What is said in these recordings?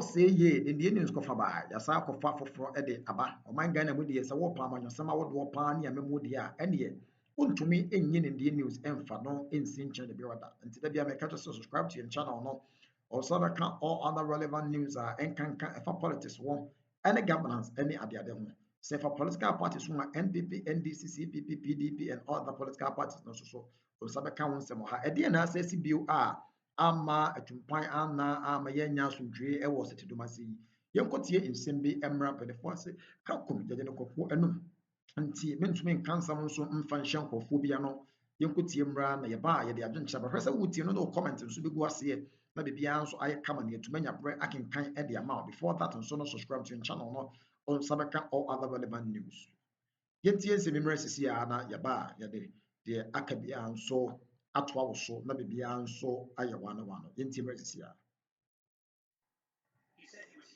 say ye in the Indians Kofaba, Yasa Kofa for Eddie Abba, or my Ghana with the Sawapa, your summer would wapani and memodia, and ye. To me, in yin in the news and no in Sincha the Birada. And today I may catch us subscribe to your channel no. Also, all other relevant news are and can for politics one, any governance, any idea. Say for political parties, NPP, NDC, CPP, PDP, and other political parties, no so. Osabeka won se mo ha ede na asesi bio a ama atumpan ana ama yenya asundwe e wo sete domasi yenkotie nsem bi emra pedefo ase ka kom jeje no kofo enum nti mentumi nkansam nso mfa nhye nkofo bia no yenkotie mra na ye ba ye de adwenche ba hwese wutie no no comment nso bi gu ase na bibia nso aye kama ne atuma nyabre akenkan e de ama before that nso no subscribe to your channel no on Sabeka all other relevant news yetie se memra sisi a na ye ba ye de the akabia nso atwa wo so na bibia nso aye wana yenti mresisia. He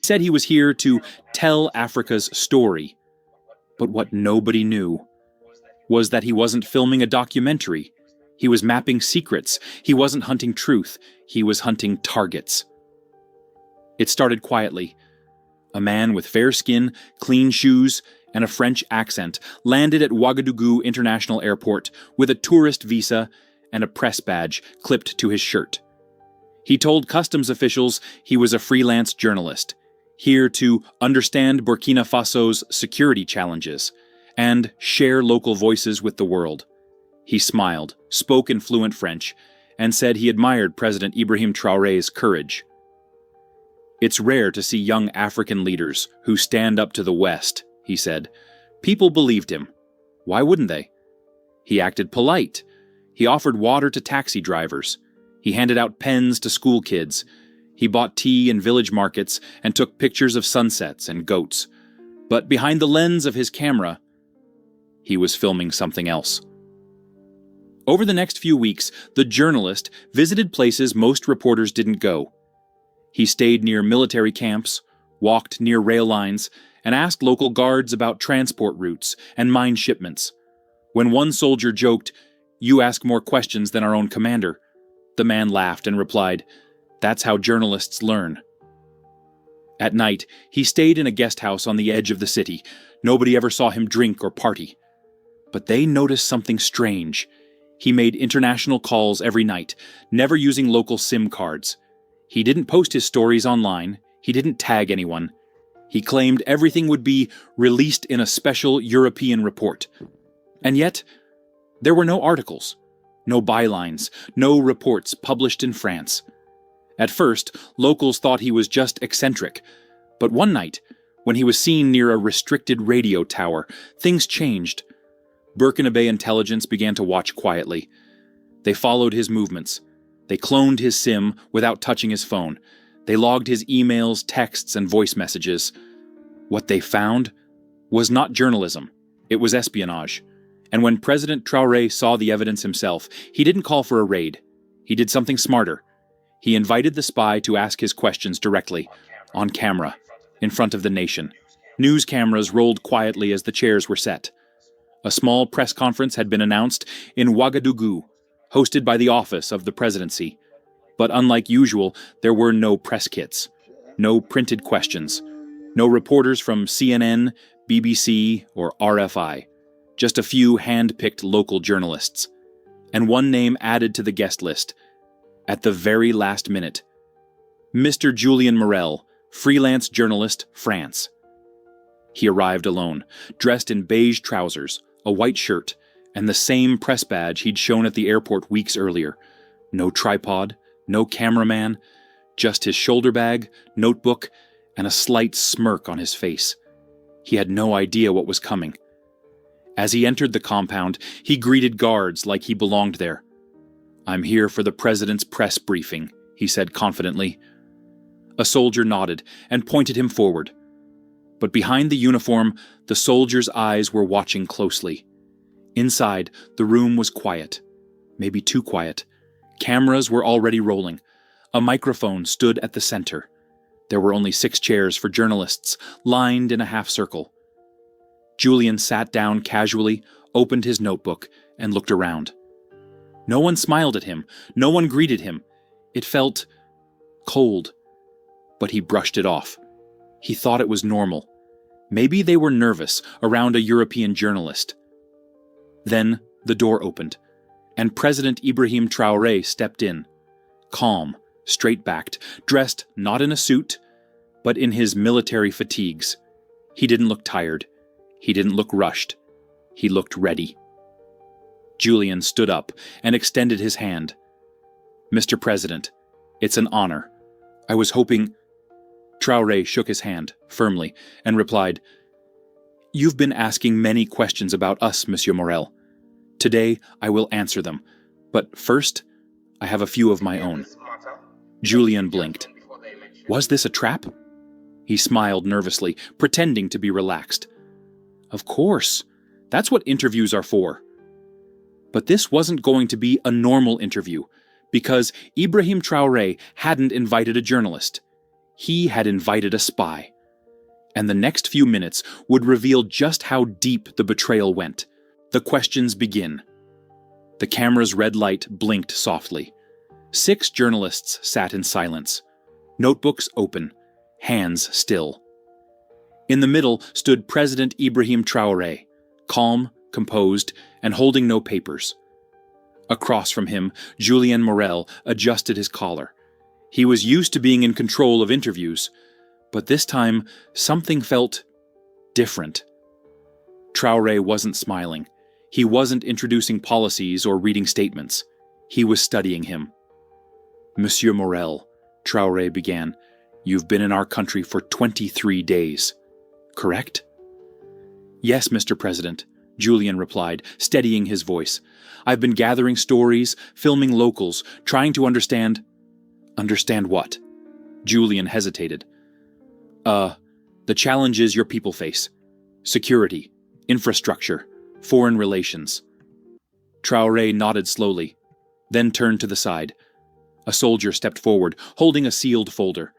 said he was here to tell Africa's story, but what nobody knew was that he wasn't filming a documentary. He was mapping secrets. He wasn't hunting truth. He was hunting targets. It started quietly. A man with fair skin, clean shoes, and a French accent landed at Ouagadougou International Airport with a tourist visa and a press badge clipped to his shirt. He told customs officials he was a freelance journalist, here to understand Burkina Faso's security challenges and share local voices with the world. He smiled, spoke in fluent French, and said he admired President Ibrahim Traore's courage. It's rare to see young African leaders who stand up to the West, he said. People believed him. Why wouldn't they? He acted polite. He offered water to taxi drivers. He handed out pens to school kids. He bought tea in village markets and took pictures of sunsets and goats. But behind the lens of his camera, he was filming something else. Over the next few weeks, the journalist visited places most reporters didn't go. He stayed near military camps, walked near rail lines, and asked local guards about transport routes and mine shipments. When one soldier joked, "You ask more questions than our own commander," the man laughed and replied, "That's how journalists learn." At night, he stayed in a guest house on the edge of the city. Nobody ever saw him drink or party. But they noticed something strange. He made international calls every night, never using local SIM cards. He didn't post his stories online. He didn't tag anyone. He claimed everything would be released in a special European report. And yet, there were no articles, no bylines, no reports published in France. At first, locals thought he was just eccentric. But one night, when he was seen near a restricted radio tower, things changed. Burkina Bay intelligence began to watch quietly. They followed his movements. They cloned his SIM without touching his phone. They logged his emails, texts, and voice messages. What they found was not journalism. It was espionage. And when President Traore saw the evidence himself, he didn't call for a raid. He did something smarter. He invited the spy to ask his questions directly, on camera, in front of the nation. News cameras rolled quietly as the chairs were set. A small press conference had been announced in Ouagadougou, hosted by the office of the presidency. But unlike usual, there were no press kits, no printed questions, no reporters from CNN, BBC, or RFI, just a few hand-picked local journalists, and one name added to the guest list, at the very last minute. Mr. Julien Morel, freelance journalist, France. He arrived alone, dressed in beige trousers, a white shirt, and the same press badge he'd shown at the airport weeks earlier. No tripod, no cameraman, just his shoulder bag, notebook, and a slight smirk on his face. He had no idea what was coming. As he entered the compound, he greeted guards like he belonged there. "I'm here for the president's press briefing," he said confidently. A soldier nodded and pointed him forward. But behind the uniform, the soldier's eyes were watching closely. Inside, the room was quiet, maybe too quiet. Cameras were already rolling. A microphone stood at the center. There were only 6 chairs for journalists, lined in a half circle. Julien sat down casually, opened his notebook, and looked around. No one smiled at him. No one greeted him. It felt cold. but he brushed it off. He thought it was normal. Maybe they were nervous around a European journalist. Then the door opened, and President Ibrahim Traore stepped in, calm, straight-backed, dressed not in a suit, but in his military fatigues. He didn't look tired. He didn't look rushed. He looked ready. Julian stood up and extended his hand. "Mr. President, it's an honor. I was hoping—" Traore shook his hand firmly and replied, "You've been asking many questions about us, Monsieur Morel. Today I will answer them, but first I have a few of my own." Julian blinked. Was this a trap? He smiled nervously, pretending to be relaxed. Of course, that's what interviews are for. But this wasn't going to be a normal interview, because Ibrahim Traore hadn't invited a journalist. He had invited a spy. And the next few minutes would reveal just how deep the betrayal went. The questions begin. The camera's red light blinked softly. 6 journalists sat in silence, notebooks open, hands still. In the middle stood President Ibrahim Traore, calm, composed, and holding no papers. Across from him, Julien Morel adjusted his collar. He was used to being in control of interviews, but this time something felt different. Traore wasn't smiling. He wasn't introducing policies or reading statements. He was studying him. "Monsieur Morel," Traore began, "you've been in our country for 23 days, correct?" "Yes, Mr. President," Julian replied, steadying his voice. "I've been gathering stories, filming locals, trying to understand—" "Understand what?" Julian hesitated. The challenges your people face. Security, infrastructure, foreign relations." Traore nodded slowly, then turned to the side. A soldier stepped forward, holding a sealed folder.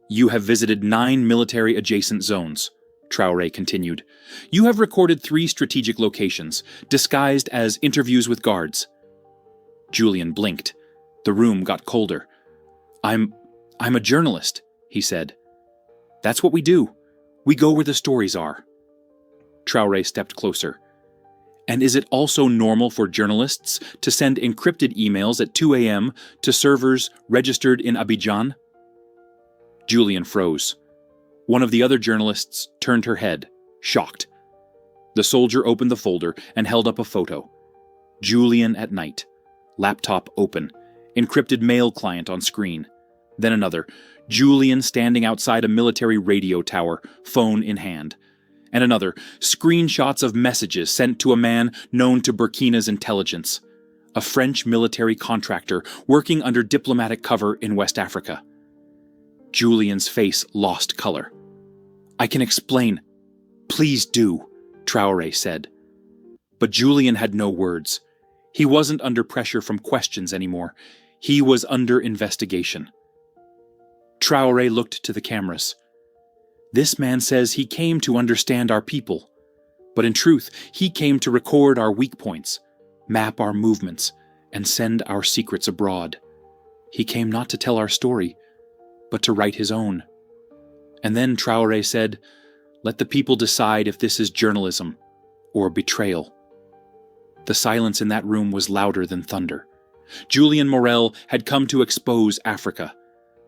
"You have visited 9 military-adjacent zones," Traore continued. "You have recorded 3 strategic locations, disguised as interviews with guards." Julian blinked. The room got colder. I'm a journalist," he said. "That's what we do. We go where the stories are." Traore stepped closer. "And is it also normal for journalists to send encrypted emails at 2 a.m. to servers registered in Abidjan?" Julian froze. One of the other journalists turned her head, shocked. The soldier opened the folder and held up a photo. Julian at night. Laptop open. Encrypted mail client on screen. Then another. Julian standing outside a military radio tower, phone in hand. And another. Screenshots of messages sent to a man known to Burkina's intelligence. A French military contractor working under diplomatic cover in West Africa. Julian's face lost color. "I can explain." "Please do," Traore said. But Julian had no words. He wasn't under pressure from questions anymore. He was under investigation. Traore looked to the cameras. "This man says he came to understand our people. But in truth, he came to record our weak points, map our movements, and send our secrets abroad. He came not to tell our story, but to write his own." And then Traore said, "Let the people decide if this is journalism or betrayal." The silence in that room was louder than thunder. Julien Morel had come to expose Africa.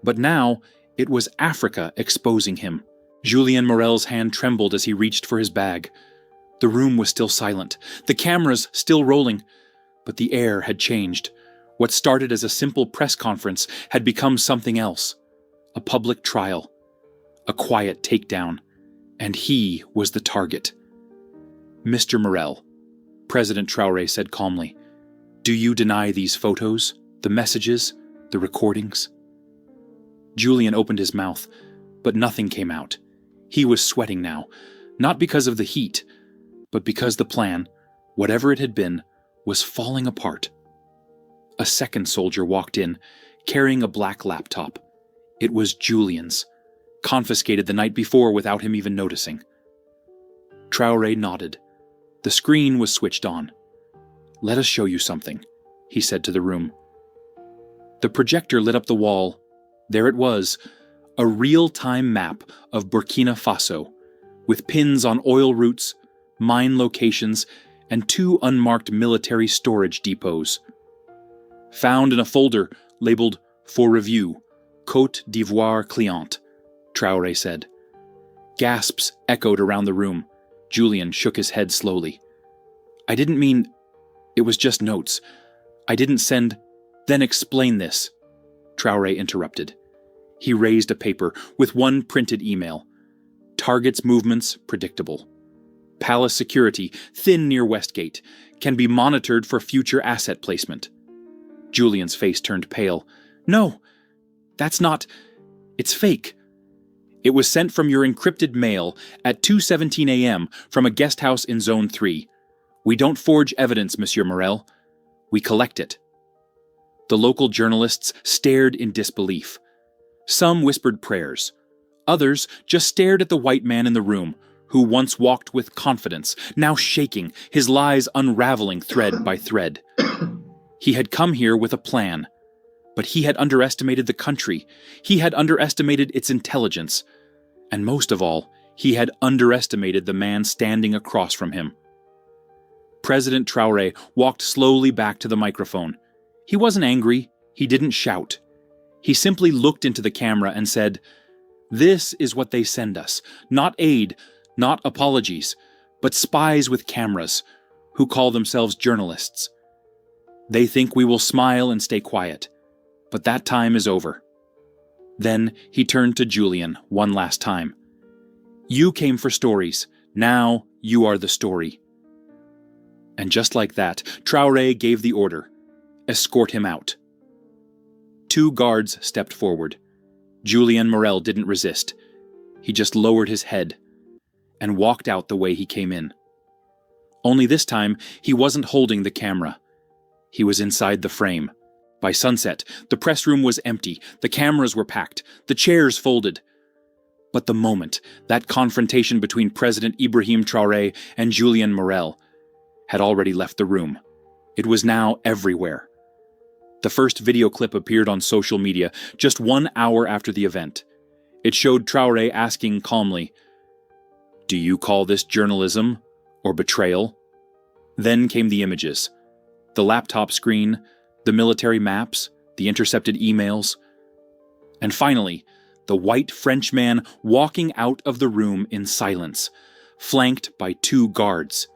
But now, it was Africa exposing him. Julien Morel's hand trembled as he reached for his bag. The room was still silent, the cameras still rolling, but the air had changed. What started as a simple press conference had become something else. A public trial. A quiet takedown. And he was the target. "Mr. Morel," President Traore said calmly, "do you deny these photos, the messages, the recordings?" Julian opened his mouth, but nothing came out. He was sweating now, not because of the heat, but because the plan, whatever it had been, was falling apart. A second soldier walked in, carrying a black laptop. It was Julian's, confiscated the night before without him even noticing. Traore nodded. The screen was switched on. "Let us show you something," he said to the room. The projector lit up the wall. There it was, a real-time map of Burkina Faso, with pins on oil routes, mine locations, and 2 unmarked military storage depots. Found in a folder labeled "For Review, Côte d'Ivoire Client," Traore said. Gasps echoed around the room. Julian shook his head slowly. "I didn't mean... It was just notes. I didn't send... Then explain this," Traore interrupted. He raised a paper with one printed email. Target's movements predictable. Palace security, thin near Westgate, can be monitored for future asset placement. Julian's face turned pale. "No, that's not... It's fake. It was sent from your encrypted mail at 2:17 a.m. from a guest house in Zone 3. We don't forge evidence, Monsieur Morel. We collect it." The local journalists stared in disbelief. Some whispered prayers. Others just stared at the white man in the room, who once walked with confidence, now shaking, his lies unraveling thread by thread. He had come here with a plan, but he had underestimated the country. He had underestimated its intelligence. And most of all, he had underestimated the man standing across from him. President Traore walked slowly back to the microphone. He wasn't angry. He didn't shout. He simply looked into the camera and said, "This is what they send us. Not aid, not apologies, but spies with cameras, who call themselves journalists. They think we will smile and stay quiet, but that time is over." Then he turned to Julian one last time. "You came for stories. Now you are the story." And just like that, Traore gave the order, "Escort him out." 2 guards stepped forward. Julien Morel didn't resist. He just lowered his head and walked out the way he came in. Only this time, he wasn't holding the camera. He was inside the frame. By sunset, the press room was empty, the cameras were packed, the chairs folded. But the moment that confrontation between President Ibrahim Traore and Julien Morel had already left the room. It was now everywhere. The first video clip appeared on social media just 1 hour after the event. It showed Traore asking calmly, "Do you call this journalism or betrayal?" Then came the images. The laptop screen, the military maps, the intercepted emails. And finally, the white Frenchman walking out of the room in silence, flanked by 2 guards.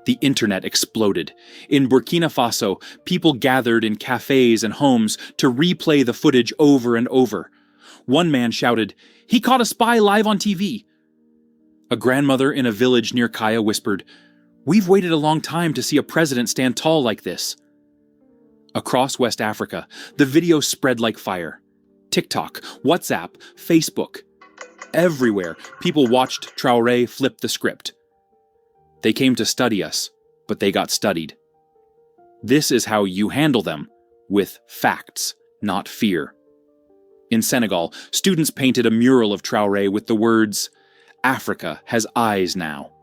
The internet exploded. In Burkina Faso, people gathered in cafes and homes to replay the footage over and over. One man shouted, "He caught a spy live on TV." A grandmother in a village near Kaya whispered, "We've waited a long time to see a president stand tall like this." Across West Africa, the video spread like fire. TikTok, WhatsApp, Facebook. Everywhere, people watched Traore flip the script. They came to study us, but they got studied. This is how you handle them, with facts, not fear. In Senegal, students painted a mural of Traore with the words, "Africa has eyes now."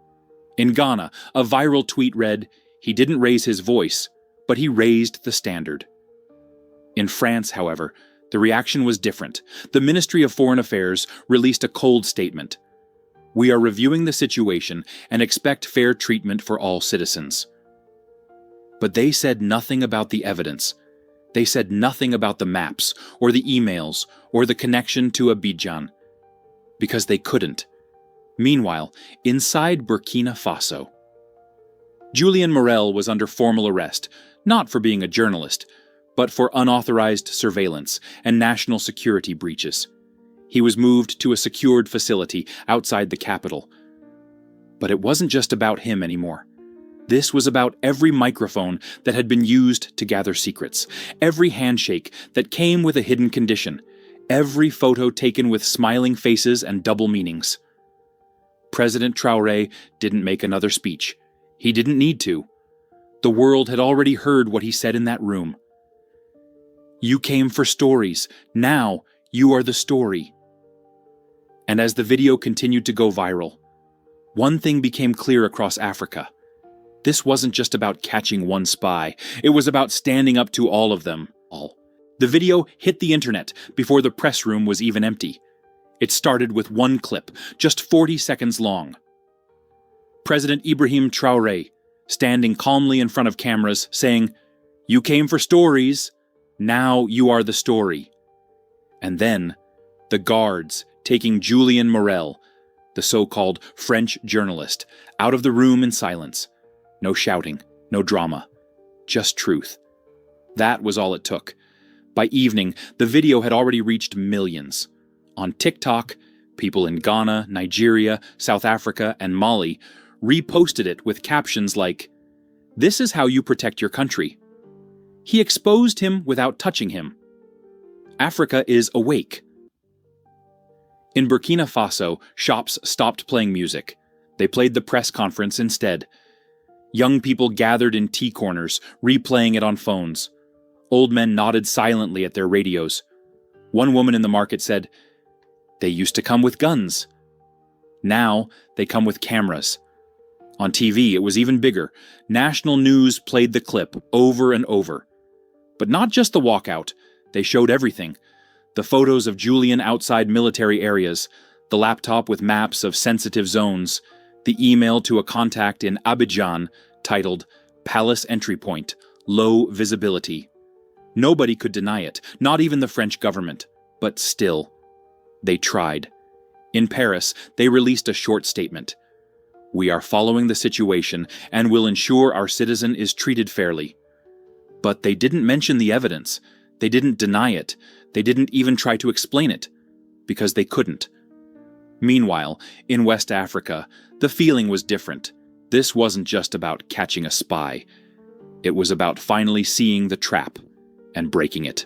In Ghana, a viral tweet read, "He didn't raise his voice, but he raised the standard." In France, however, the reaction was different. The Ministry of Foreign Affairs released a cold statement. "We are reviewing the situation and expect fair treatment for all citizens." But they said nothing about the evidence. They said nothing about the maps, or the emails, or the connection to Abidjan. Because they couldn't. Meanwhile, inside Burkina Faso, Julien Morel was under formal arrest, not for being a journalist, but for unauthorized surveillance and national security breaches. He was moved to a secured facility outside the capital. But it wasn't just about him anymore. This was about every microphone that had been used to gather secrets, every handshake that came with a hidden condition, every photo taken with smiling faces and double meanings. President Traore didn't make another speech. He didn't need to. The world had already heard what he said in that room. "You came for stories. Now you are the story." And as the video continued to go viral, one thing became clear across Africa. This wasn't just about catching one spy. It was about standing up to all of them. The video hit the internet before the press room was even empty. It started with one clip, just 40 seconds long. President Ibrahim Traore, standing calmly in front of cameras, saying, "You came for stories. Now you are the story." And then, the guards taking Julien Morel, the so-called French journalist, out of the room in silence. No shouting, no drama, just truth. That was all it took. By evening, the video had already reached millions. On TikTok, people in Ghana, Nigeria, South Africa, and Mali reposted it with captions like, "This is how you protect your country." He exposed him without touching him. Africa is awake. In Burkina Faso, shops stopped playing music. They played the press conference instead. Young people gathered in tea corners, replaying it on phones. Old men nodded silently at their radios. One woman in the market said, "They used to come with guns. Now they come with cameras." On TV, it was even bigger. National news played the clip over and over. But not just the walkout. They showed everything. The photos of Julien outside military areas, the laptop with maps of sensitive zones, the email to a contact in Abidjan titled "Palace Entry Point, Low Visibility." Nobody could deny it, not even the French government. But still, they tried. In Paris, they released a short statement. "We are following the situation and will ensure our citizen is treated fairly." But they didn't mention the evidence. They didn't deny it. They didn't even try to explain it, because they couldn't. Meanwhile, in West Africa, the feeling was different. This wasn't just about catching a spy. It was about finally seeing the trap and breaking it.